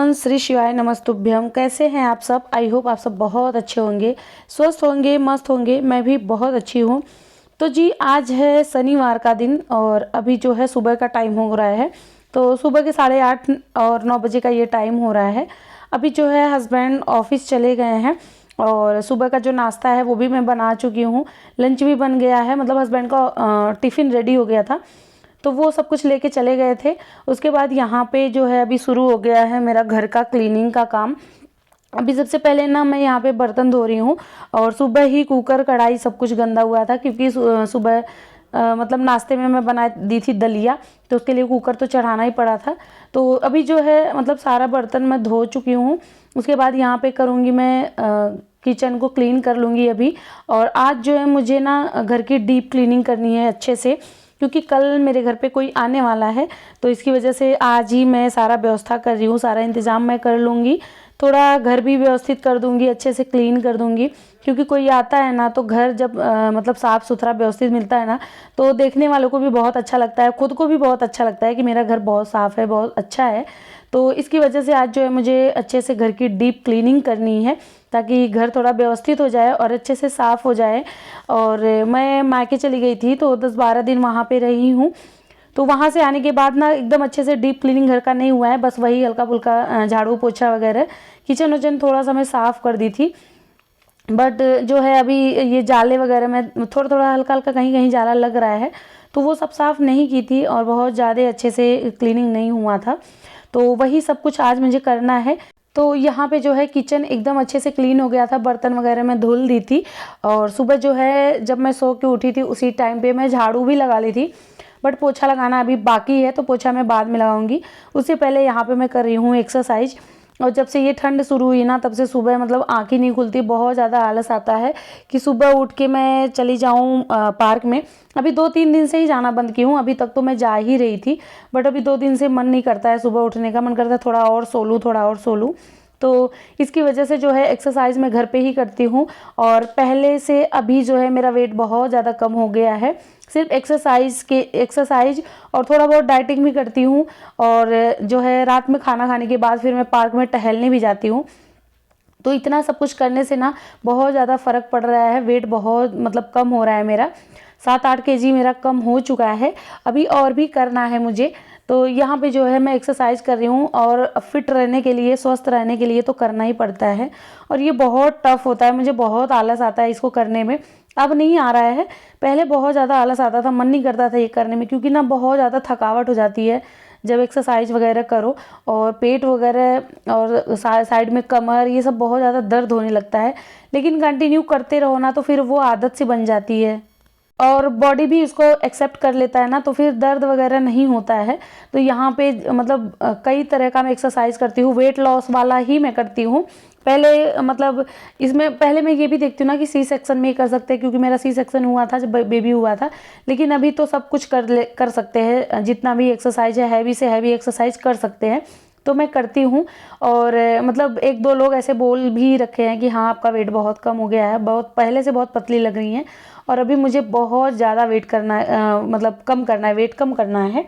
Everyone, Shri शिवाय नमस्तुभ्यम। कैसे हैं आप सब? आई होप आप सब बहुत अच्छे होंगे, स्वस्थ होंगे, मस्त होंगे। मैं भी बहुत अच्छी हूँ। तो जी, आज है शनिवार का दिन और अभी जो है सुबह का टाइम हो रहा है। तो सुबह के 8:30 और 9 बजे का ये टाइम हो रहा है। अभी जो है हस्बैंड ऑफिस चले गए हैं और सुबह का जो नाश्ता है वो भी मैं बना चुकी हूँ। लंच भी बन गया है, मतलब हस्बैंड का टिफ़िन रेडी हो गया था, तो वो सब कुछ लेके चले गए थे। उसके बाद यहाँ पे जो है अभी शुरू हो गया है मेरा घर का क्लीनिंग का काम। अभी सबसे पहले ना मैं यहाँ पे बर्तन धो रही हूँ और सुबह ही कुकर कढ़ाई सब कुछ गंदा हुआ था, क्योंकि सुबह मतलब नाश्ते में मैं बना दी थी दलिया, तो उसके लिए कुकर तो चढ़ाना ही पड़ा था। तो अभी जो है मतलब सारा बर्तन मैं धो चुकी हूँ। उसके बाद यहाँ पे करूँगी मैं किचन को क्लीन कर लूँगी अभी। और आज जो है मुझे ना घर की डीप क्लीनिंग करनी है अच्छे से, क्योंकि कल मेरे घर पे कोई आने वाला है। तो इसकी वजह से आज ही मैं सारा व्यवस्था कर रही हूँ, सारा इंतज़ाम मैं कर लूँगी। थोड़ा घर भी व्यवस्थित कर दूँगी, अच्छे से क्लीन कर दूँगी, क्योंकि कोई आता है ना तो घर जब मतलब साफ़ सुथरा व्यवस्थित मिलता है ना, तो देखने वालों को भी बहुत अच्छा लगता है, खुद को भी बहुत अच्छा लगता है कि मेरा घर बहुत साफ़ है, बहुत अच्छा है। तो इसकी वजह से आज जो है मुझे अच्छे से घर की डीप क्लीनिंग करनी है, ताकि घर थोड़ा व्यवस्थित हो जाए और अच्छे से साफ़ हो जाए। और मैं मायके चली गई थी तो 10-12 दिन वहाँ पे रही हूँ। तो वहाँ से आने के बाद ना एकदम अच्छे से डीप क्लीनिंग घर का नहीं हुआ है, बस वही हल्का फुल्का झाड़ू पोछा वगैरह, किचन वचन थोड़ा सा मैं साफ़ कर दी थी। बट जो है अभी ये जाले वगैरह में थोड़ा थोड़ा हल्का हल्का कहीं कहीं जाला लग रहा है, तो वो सब साफ़ नहीं की थी और बहुत ज़्यादा अच्छे से क्लीनिंग नहीं हुआ था। तो वही सब कुछ आज मुझे करना है। तो यहाँ पे जो है किचन एकदम अच्छे से क्लीन हो गया था, बर्तन वगैरह मैं धुल दी थी। और सुबह जो है जब मैं सो के उठी थी उसी टाइम पे मैं झाड़ू भी लगा ली थी, बट पोछा लगाना अभी बाकी है, तो पोछा मैं बाद में लगाऊंगी। उससे पहले यहाँ पे मैं कर रही हूँ एक्सरसाइज। और जब से ये ठंड शुरू हुई ना, तब से सुबह मतलब आँख ही नहीं खुलती, बहुत ज़्यादा आलस आता है कि सुबह उठ के मैं चली जाऊँ पार्क में। अभी 2-3 दिन से ही जाना बंद की हूँ, अभी तक तो मैं जा ही रही थी, बट अभी 2 दिन से मन नहीं करता है सुबह उठने का, मन करता है थोड़ा और सो लूँ, थोड़ा और सो लूँ। तो इसकी वजह से जो है एक्सरसाइज मैं घर पे ही करती हूँ। और पहले से अभी जो है मेरा वेट बहुत ज़्यादा कम हो गया है, सिर्फ एक्सरसाइज और थोड़ा बहुत डाइटिंग भी करती हूँ। और जो है रात में खाना खाने के बाद फिर मैं पार्क में टहलने भी जाती हूँ। तो इतना सब कुछ करने से ना बहुत ज़्यादा फ़र्क पड़ रहा है, वेट बहुत मतलब कम हो रहा है मेरा, 7-8 केजी मेरा कम हो चुका है। अभी और भी करना है मुझे। तो यहाँ पे जो है मैं एक्सरसाइज कर रही हूँ, और फिट रहने के लिए, स्वस्थ रहने के लिए तो करना ही पड़ता है। और ये बहुत टफ होता है, मुझे बहुत आलस आता है इसको करने में। अब नहीं आ रहा है, पहले बहुत ज़्यादा आलस आता था, मन नहीं करता था ये करने में, क्योंकि ना बहुत ज़्यादा थकावट हो जाती है जब एक्सरसाइज वगैरह करो। और पेट वगैरह और साइड में कमर, ये सब बहुत ज़्यादा दर्द होने लगता है। लेकिन कंटिन्यू करते रहो ना तो फिर वो आदत सी बन जाती है और बॉडी भी इसको एक्सेप्ट कर लेता है ना, तो फिर दर्द वगैरह नहीं होता है। तो यहाँ पे मतलब कई तरह का मैं एक्सरसाइज करती हूँ, वेट लॉस वाला ही मैं करती हूँ। पहले मतलब इसमें पहले मैं ये भी देखती हूँ ना कि सी सेक्शन में ही कर सकते हैं, क्योंकि मेरा सी सेक्शन हुआ था जब बेबी हुआ था। लेकिन अभी तो सब कुछ कर सकते हैं, जितना भी एक्सरसाइज है, हैवी से हैवी एक्सरसाइज कर सकते हैं, तो मैं करती हूँ। और मतलब 1-2 लोग ऐसे बोल भी रखे हैं कि हाँ आपका वेट बहुत कम हो गया है, बहुत पहले से बहुत पतली लग रही हैं। और अभी मुझे बहुत ज़्यादा वेट करना है, मतलब कम करना है, वेट कम करना है।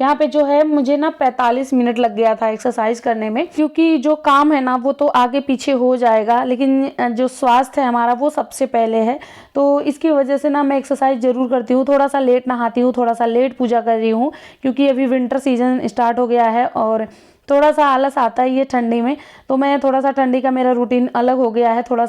यहाँ पे जो है मुझे ना 45 मिनट लग गया था एक्सरसाइज करने में, क्योंकि जो काम है ना वो तो आगे पीछे हो जाएगा, लेकिन जो स्वास्थ्य है हमारा वो सबसे पहले है। तो इसकी वजह से ना मैं एक्सरसाइज ज़रूर करती हूँ। थोड़ा सा लेट नहाती हूँ, थोड़ा सा लेट पूजा कर रही हूँ, क्योंकि अभी विंटर सीजन स्टार्ट हो गया है और थोड़ा सा आलस आता है ये ठंडी में। तो मैं थोड़ा सा, ठंडी का मेरा रूटीन अलग हो गया है, थोड़ा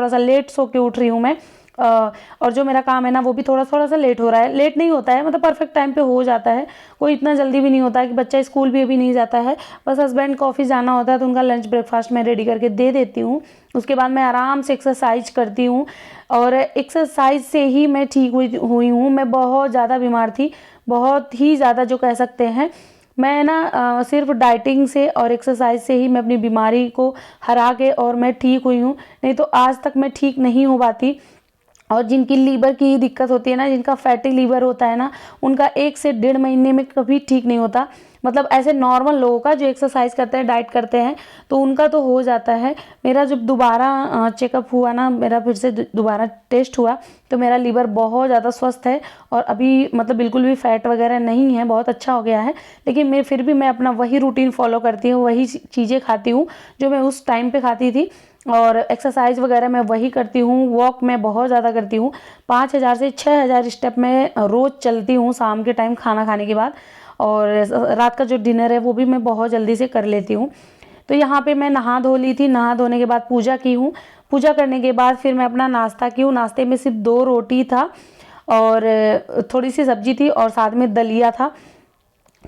सा लेट सो के उठ रही हूँ मैं। और जो मेरा काम है ना वो भी थोड़ा सा लेट हो रहा है, लेट नहीं होता है, मतलब परफेक्ट टाइम पे हो जाता है। कोई इतना जल्दी भी नहीं होता है कि बच्चा स्कूल भी अभी नहीं जाता है, बस हस्बैंड को ऑफिस जाना होता है तो उनका लंच ब्रेकफास्ट मैं रेडी करके दे देती हूँ। उसके बाद मैं आराम से एक्सरसाइज करती हूँ, और एक्सरसाइज से ही मैं ठीक हुई हूँ। मैं बहुत ज़्यादा बीमार थी, बहुत ही ज़्यादा जो कह सकते हैं। मैं ना सिर्फ डाइटिंग से और एक्सरसाइज से ही मैं अपनी बीमारी को हरा के और मैं ठीक हुई हूँ, नहीं तो आज तक मैं ठीक नहीं हो पाती। और जिनकी लीवर की दिक्कत होती है ना, जिनका फैटी लीवर होता है ना, उनका 1 से 1.5 महीने में कभी ठीक नहीं होता। मतलब ऐसे नॉर्मल लोगों का जो एक्सरसाइज करते हैं, डाइट करते हैं, तो उनका तो हो जाता है। मेरा जब दोबारा चेकअप हुआ ना, मेरा फिर से दोबारा टेस्ट हुआ, तो मेरा लीवर बहुत ज़्यादा स्वस्थ है और अभी मतलब बिल्कुल भी फैट वगैरह नहीं है, बहुत अच्छा हो गया है। लेकिन मैं फिर भी मैं अपना वही रूटीन फॉलो करती हूँ, वही चीज़ें खाती हूँ जो मैं उस टाइम पे खाती थी, और एक्सरसाइज वगैरह मैं वही करती हूँ। वॉक मैं बहुत ज़्यादा करती हूँ, 5000 से 6000 स्टेप मैं रोज़ चलती हूँ शाम के टाइम खाना खाने के बाद। और रात का जो डिनर है वो भी मैं बहुत जल्दी से कर लेती हूँ। तो यहाँ पे मैं नहा धो ली थी, नहा धोने के बाद पूजा की हूँ। पूजा करने के बाद फिर मैं अपना नाश्ता की हूँ। नाश्ते में सिर्फ 2 रोटी था और थोड़ी सी सब्जी थी और साथ में दलिया था।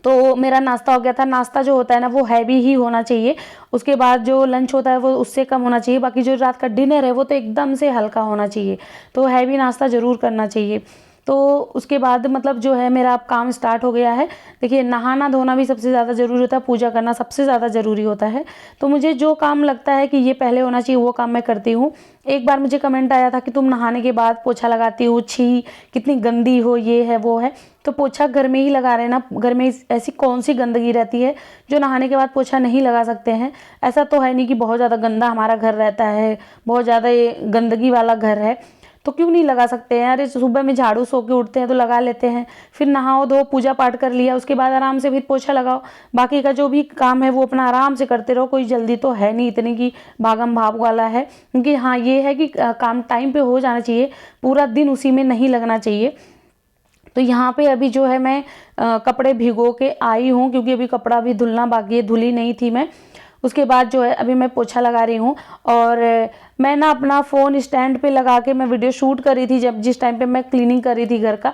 तो मेरा नाश्ता हो गया था। नाश्ता जो होता है ना वो हैवी ही होना चाहिए, उसके बाद जो लंच होता है वो उससे कम होना चाहिए। बाकी जो रात का डिनर है वो तो एकदम से हल्का होना चाहिए, तो हैवी नाश्ता ज़रूर करना चाहिए। तो उसके बाद मतलब जो है मेरा अब काम स्टार्ट हो गया है। देखिए, नहाना धोना भी सबसे ज़्यादा ज़रूरी होता है, पूजा करना सबसे ज़्यादा ज़रूरी होता है। तो मुझे जो काम लगता है कि ये पहले होना चाहिए वो काम मैं करती हूँ। एक बार मुझे कमेंट आया था कि तुम नहाने के बाद पोछा लगाती हो, छी कितनी गंदी हो, ये है वो है। तो पोछा घर में ही लगा रहे हैं ना, घर में ऐसी कौन सी गंदगी रहती है जो नहाने के बाद पोछा नहीं लगा सकते हैं। ऐसा तो है नहीं कि बहुत ज़्यादा गंदा हमारा घर रहता है, बहुत ज़्यादा ये गंदगी वाला घर है, तो क्यों नहीं लगा सकते हैं। अरे सुबह में झाड़ू सो के उठते हैं तो लगा लेते हैं, फिर नहाओ धो पूजा पाठ कर लिया, उसके बाद आराम से फिर पोछा लगाओ। बाकी का जो भी काम है वो अपना आराम से करते रहो, कोई जल्दी तो है नहीं इतनी की भागम भाग वाला है। क्योंकि हाँ ये है कि काम टाइम पे हो जाना चाहिए, पूरा दिन उसी में नहीं लगना चाहिए। तो यहाँ पे अभी जो है मैं कपड़े भिगो के आई हूँ, क्योंकि अभी कपड़ा भी धुलना बाकी है, धुली नहीं थी मैं। उसके बाद जो है अभी मैं पोछा लगा रही हूँ। और मैं ना अपना फ़ोन स्टैंड पे लगा के मैं वीडियो शूट कर रही थी जब जिस टाइम पे मैं क्लीनिंग कर रही थी घर का।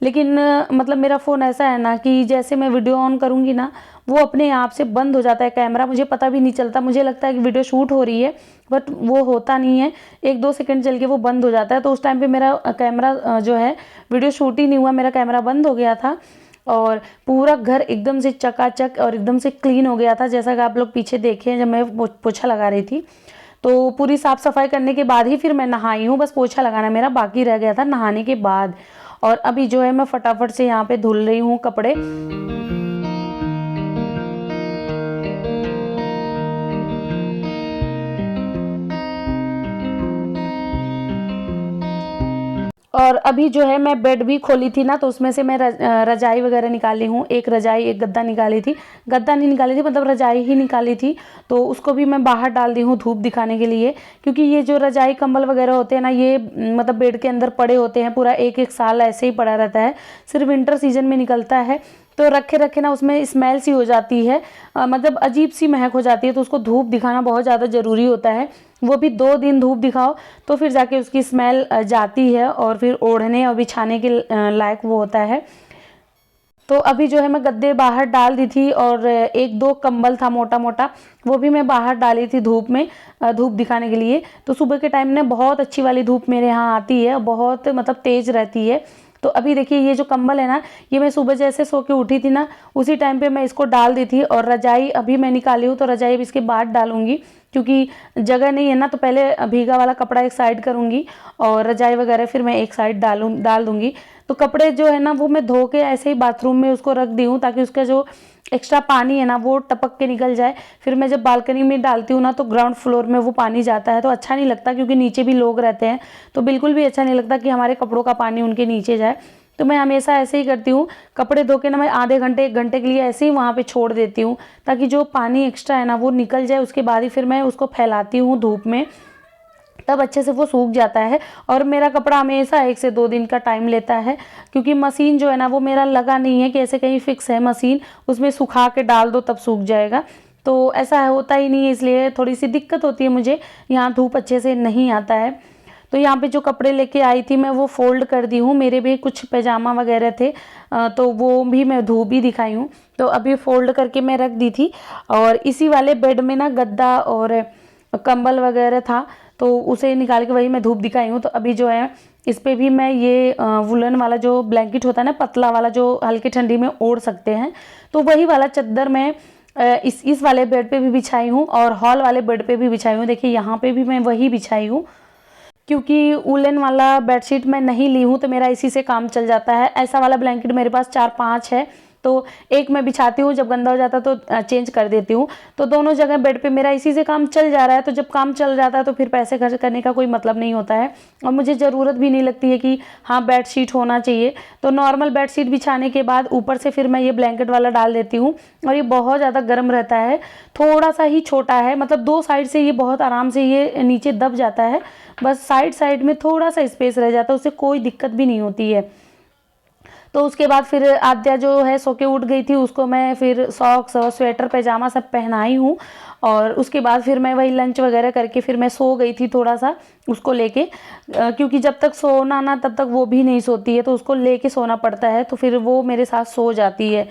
लेकिन मतलब मेरा फ़ोन ऐसा है ना कि जैसे मैं वीडियो ऑन करूँगी ना, वो अपने आप से बंद हो जाता है कैमरा, मुझे पता भी नहीं चलता। मुझे लगता है कि वीडियो शूट हो रही है, बट वो होता नहीं है। 1-2 सेकंड चल के वो बंद हो जाता है। तो उस टाइम पे मेरा कैमरा जो है, वीडियो शूट ही नहीं हुआ, मेरा कैमरा बंद हो गया था। और पूरा घर एकदम से चकाचक और एकदम से क्लीन हो गया था, जैसा कि आप लोग पीछे देखे हैं जब मैं पोछा लगा रही थी। तो पूरी साफ़ सफाई करने के बाद ही फिर मैं नहाई हूँ, बस पोछा लगाना मेरा बाकी रह गया था नहाने के बाद। और अभी जो है मैं फटाफट से यहाँ पे धुल रही हूँ कपड़े। और अभी जो है मैं बेड भी खोली थी ना, तो उसमें से मैं रजाई वगैरह निकाली हूँ। एक रजाई एक गद्दा निकाली थी, गद्दा नहीं निकाली थी, मतलब रजाई ही निकाली थी। तो उसको भी मैं बाहर डाल दी हूँ धूप दिखाने के लिए, क्योंकि ये जो रजाई कंबल वगैरह होते हैं ना, ये मतलब बेड के अंदर पड़े होते हैं, पूरा 1-1 साल ऐसे ही पड़ा रहता है, सिर्फ विंटर सीजन में निकलता है। तो रखे रखे ना उसमें स्मेल सी हो जाती है, मतलब अजीब सी महक हो जाती है। तो उसको धूप दिखाना बहुत ज़्यादा ज़रूरी होता है, वो भी 2 दिन धूप दिखाओ तो फिर जाके उसकी स्मेल जाती है और फिर ओढ़ने और बिछाने के लायक वो होता है। तो अभी जो है मैं गद्दे बाहर डाल दी थी, और 1-2 कंबल था मोटा मोटा, वो भी मैं बाहर डाली थी धूप में, धूप दिखाने के लिए। तो सुबह के टाइम में बहुत अच्छी वाली धूप मेरे यहाँ आती है, बहुत मतलब तेज़ रहती है। तो अभी देखिए ये जो कंबल है ना, ये मैं सुबह जैसे सो के उठी थी ना, उसी टाइम पे मैं इसको डाल दी थी। और रजाई अभी मैं निकाली हूँ, तो रजाई अब इसके बाद डालूंगी, क्योंकि जगह नहीं है ना। तो पहले भीगा वाला कपड़ा एक साइड करूँगी और रजाई वगैरह फिर मैं एक साइड डाल दूँगी। तो कपड़े जो है ना वो मैं धो के ऐसे ही बाथरूम में उसको रख दी हूँ, ताकि उसका जो एक्स्ट्रा पानी है ना वो टपक के निकल जाए। फिर मैं जब बालकनी में डालती हूँ ना, तो ग्राउंड फ्लोर में वो पानी जाता है, तो अच्छा नहीं लगता, क्योंकि नीचे भी लोग रहते हैं, तो बिल्कुल भी अच्छा नहीं लगता कि हमारे कपड़ों का पानी उनके नीचे जाए। तो मैं हमेशा ऐसे ही करती हूँ, कपड़े धो के ना मैं आधे घंटे 1 घंटे के लिए ऐसे ही वहाँ पे छोड़ देती हूँ, ताकि जो पानी एक्स्ट्रा है ना वो निकल जाए। उसके बाद ही फिर मैं उसको फैलाती हूँ धूप में, तब अच्छे से वो सूख जाता है। और मेरा कपड़ा हमेशा 1 से 2 दिन का टाइम लेता है, क्योंकि मशीन जो है ना वो मेरा लगा नहीं है कि ऐसे कहीं फिक्स है मशीन, उसमें सुखा के डाल दो तब सूख जाएगा। तो ऐसा होता ही नहीं है, इसलिए थोड़ी सी दिक्कत होती है मुझे, यहाँ धूप अच्छे से नहीं आता है। तो यहाँ पे जो कपड़े लेके आई थी मैं वो फ़ोल्ड कर दी हूँ, मेरे भी कुछ पैजामा वगैरह थे, तो वो भी मैं धूप भी दिखाई हूँ। तो अभी फ़ोल्ड करके मैं रख दी थी। और इसी वाले बेड में ना गद्दा और कंबल वगैरह था, तो उसे निकाल के वही मैं धूप दिखाई हूँ। तो अभी जो है इस पे भी मैं ये वुलन वाला जो ब्लैंकेट होता है ना, पतला वाला, जो हल्की ठंडी में ओढ़ सकते हैं, तो वही वाला चद्दर मैं इस वाले बेड पे भी बिछाई हूँ और हॉल वाले बेड पे भी बिछाई हूँ। देखिए यहाँ पे भी मैं वही बिछाई हूँ। क्योंकि वुलन वाला बेडशीट मैं नहीं ली हूँ तो मेरा इसी से काम चल जाता है। ऐसा वाला ब्लैंकेट मेरे पास 4-5 है, तो एक मैं बिछाती हूँ, जब गंदा हो जाता है तो चेंज कर देती हूँ। तो दोनों जगह बेड पे मेरा इसी से काम चल जा रहा है। तो जब काम चल जाता है तो फिर पैसे खर्च करने का कोई मतलब नहीं होता है, और मुझे ज़रूरत भी नहीं लगती है कि हाँ बेडशीट होना चाहिए। तो नॉर्मल बेडशीट बिछाने के बाद ऊपर से फिर मैं ये ब्लैंकेट वाला डाल देती हूँ, और ये बहुत ज़्यादा गर्म रहता है। थोड़ा सा ही छोटा है, मतलब 2 साइड से ये बहुत आराम से ये नीचे दब जाता है, बस साइड साइड में थोड़ा सा स्पेस रह जाता है, उससे कोई दिक्कत भी नहीं होती है। तो उसके बाद फिर आद्या जो है सो के उठ गई थी, उसको मैं फिर सॉक्स और स्वेटर पैजामा सब पहनाई हूँ, और उसके बाद फिर मैं वही लंच वगैरह करके फिर मैं सो गई थी थोड़ा सा उसको लेके, क्योंकि जब तक सोना ना तब तक वो भी नहीं सोती है, तो उसको लेके सोना पड़ता है, तो फिर वो मेरे साथ सो जाती है।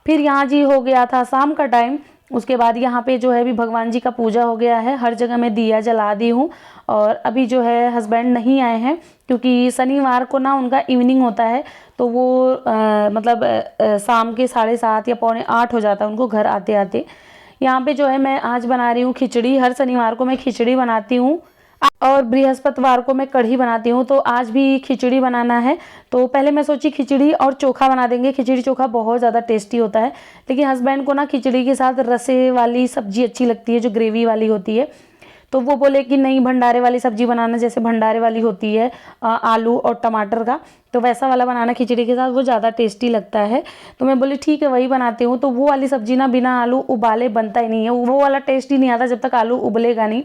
फिर यहाँ जी हो गया था शाम का टाइम। उसके बाद यहाँ पे जो है अभी भगवान जी का पूजा हो गया है, हर जगह मैं दिया जला दी हूँ। और अभी जो है हस्बैंड नहीं आए हैं, क्योंकि शनिवार को ना उनका इवनिंग होता है, तो वो मतलब शाम के 7:30 या 7:45 हो जाता है उनको घर आते आते। यहाँ पे जो है मैं आज बना रही हूँ खिचड़ी। हर शनिवार को मैं खिचड़ी बनाती हूँ, और बृहस्पतिवार को मैं कढ़ी बनाती हूँ, तो आज भी खिचड़ी बनाना है। तो पहले मैं सोची खिचड़ी और चोखा बना देंगे, खिचड़ी चोखा बहुत ज़्यादा टेस्टी होता है। लेकिन हस्बैंड को ना खिचड़ी के साथ रसे वाली सब्जी अच्छी लगती है, जो ग्रेवी वाली होती है। तो वो बोले कि नहीं, भंडारे वाली सब्जी बनाना, जैसे भंडारे वाली होती है आलू और टमाटर का, तो वैसा वाला बनाना खिचड़ी के साथ, वो ज़्यादा टेस्टी लगता है। तो मैं बोली ठीक है वही बनाती हूँ। तो वो वाली सब्जी ना बिना आलू उबाले बनता ही नहीं है, वो वाला टेस्ट ही नहीं आता जब तक आलू उबलेगा नहीं।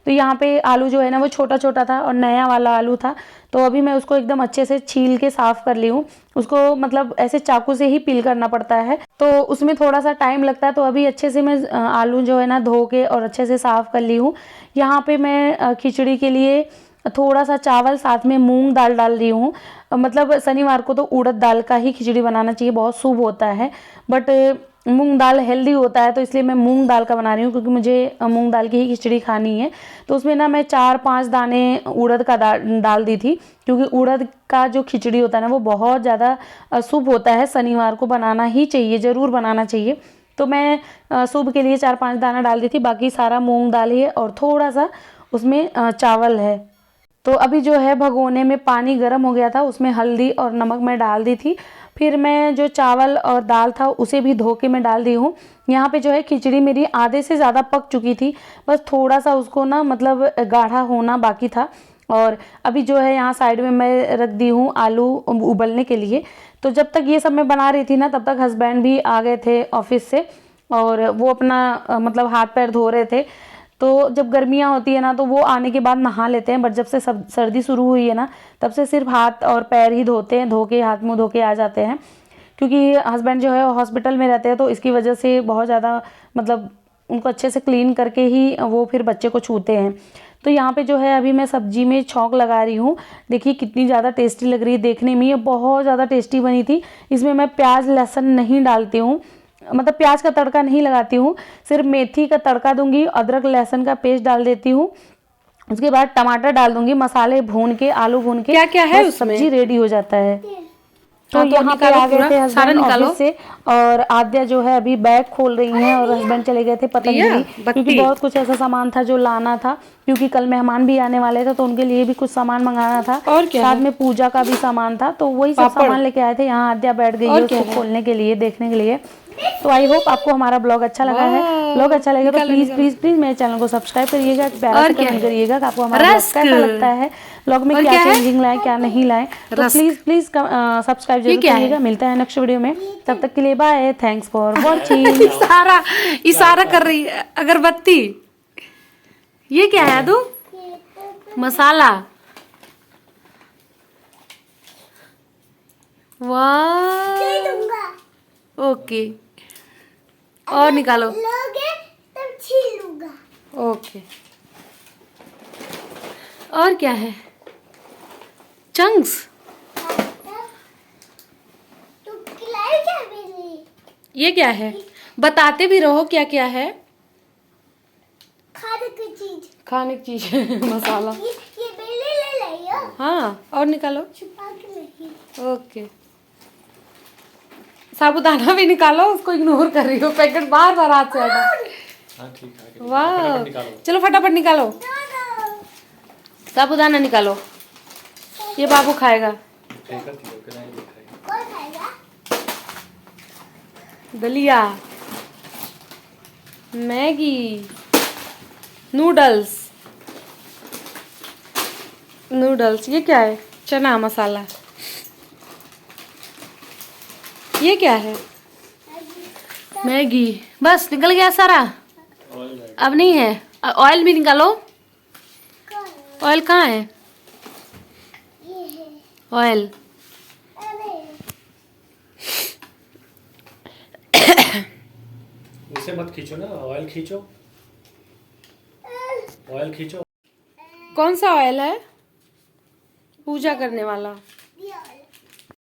तो यहाँ पे आलू जो है ना वो छोटा छोटा था और नया वाला आलू था, तो अभी मैं उसको एकदम अच्छे से छील के साफ़ कर ली हूँ। उसको मतलब ऐसे चाकू से ही पील करना पड़ता है, तो उसमें थोड़ा सा टाइम लगता है। तो अभी अच्छे से मैं आलू जो है ना धो के और अच्छे से साफ़ कर ली हूँ। यहाँ पे मैं खिचड़ी के लिए थोड़ा सा चावल साथ में मूंग दाल डाल रही हूँ। मतलब शनिवार को तो उड़द दाल का ही खिचड़ी बनाना चाहिए, बहुत शुभ होता है, बट मूंग दाल हेल्दी होता है, तो इसलिए मैं मूंग दाल का बना रही हूँ, क्योंकि मुझे मूंग दाल की ही खिचड़ी खानी है। तो उसमें ना मैं 4-5 दाने उड़द का डाल दी थी, क्योंकि उड़द का जो खिचड़ी होता है ना वो बहुत ज़्यादा शुभ होता है, शनिवार को बनाना ही चाहिए, ज़रूर बनाना चाहिए। तो मैं शुभ के लिए 4-5 दाना डाल दी थी, बाकी सारा मूंग दाल ही है और थोड़ा सा उसमें चावल है। तो अभी जो है भगोने में पानी गर्म हो गया था, उसमें हल्दी और नमक मैं डाल दी थी। फिर मैं जो चावल और दाल था उसे भी धो के मैं डाल दी हूँ। यहाँ पे जो है खिचड़ी मेरी आधे से ज़्यादा पक चुकी थी, बस थोड़ा सा उसको ना मतलब गाढ़ा होना बाकी था। और अभी जो है यहाँ साइड में मैं रख दी हूँ आलू उबलने के लिए। तो जब तक ये सब मैं बना रही थी ना, तब तक हस्बैंड भी आ गए थे ऑफिस से, और वो अपना मतलब हाथ पैर धो रहे थे। तो जब गर्मियाँ होती है ना तो वो आने के बाद नहा लेते हैं, बट जब से सर्दी शुरू हुई है ना तब से सिर्फ हाथ और पैर ही धोते हैं, धो के हाथ मुँह धो के आ जाते हैं, क्योंकि हस्बैंड जो है हॉस्पिटल में रहते हैं, तो इसकी वजह से बहुत ज़्यादा मतलब उनको अच्छे से क्लीन करके ही वो फिर बच्चे को छूते हैं। तो यहाँ पे जो है अभी मैं सब्जी में छौंक लगा रही हूँ। देखिए कितनी ज़्यादा टेस्टी लग रही है देखने में, ये बहुत ज़्यादा टेस्टी बनी थी। इसमें मैं प्याज लहसुन नहीं डालती हूँ, मतलब प्याज का तड़का नहीं लगाती हूँ, सिर्फ मेथी का तड़का दूंगी, अदरक लहसुन का पेस्ट डाल देती हूँ। उसके बाद टमाटर डाल दूंगी, मसाले भून के, आलू भून के, क्या क्या है बस उसमें? सब्जी रेडी हो जाता है। तो हाँ, यहाँ पे आ गए थे सारा हस्बैंड निकालो। ऑफिस से, और आद्या जो है अभी बैग खोल रही हैं, और हस्बैंड चले गए थे पतंजलि, क्योंकि बहुत कुछ ऐसा सामान था जो लाना था, क्योंकि कल मेहमान भी आने वाले थे, तो उनके लिए भी कुछ सामान मंगाना था, और क्या साथ है? में पूजा का भी सामान था, तो वही सब सामान लेके आए थे। यहाँ आद्या बैठ गई है और क्या उसको है? खोलने के लिए, देखने के लिए। तो आई होप आपको हमारा ब्लॉग अच्छा लगा है। ब्लॉग अच्छा लगे तो प्लीज़ प्लीज़ प्लीज़ मेरे चैनल को सब्सक्राइब करिएगा, प्यारा सा कमेंट करिएगा कि आपको हमारा ब्लॉग कैसा लगता है, ब्लॉग में क्या चेंजिंग लाए क्या नहीं लाए। तो प्लीज़ प्लीज़ सब्सक्राइब जरूर करिएगा। मिलता है नेक्स्ट वीडियो में, तब तक के लिए बाय, थैंक्स फॉर वॉचिंग। इशारा कर रही है अगरबत्ती। ये क्या है तू? मसाला। वाह, ओके, और निकालो। तब छीलूंगा। ओके, और क्या है? चंक्स। तू खिलाई क्या मेरी? ये क्या है? बताते भी रहो क्या क्या है। खाने की चीज। खाने की चीज मसाला। ये बेले ले लाइयो। हाँ, और निकालो। छुपा के नहीं। ओके, साबुदाना भी निकालो, उसको इग्नोर कर रही हो, पैकेट बार बार हाथ से हटा। हाँ ठीक है, वाह, चलो फटाफट निकालो। No, no. साबुदाना निकालो, ये बाबू खाएगा। कौन खाएगा? दलिया, मैगी, नूडल्स। नूडल्स, ये क्या है? चना मसाला। ये क्या है? मैगी। बस निकल गया सारा, अब नहीं है। ऑयल भी निकालो। कौन? ऑयल कहाँ है? ये है। ऑयल। अरे इसे मत खींचो ना, ऑयल खींचो, ऑयल खींचो। कौन सा ऑयल है? पूजा करने वाला। ये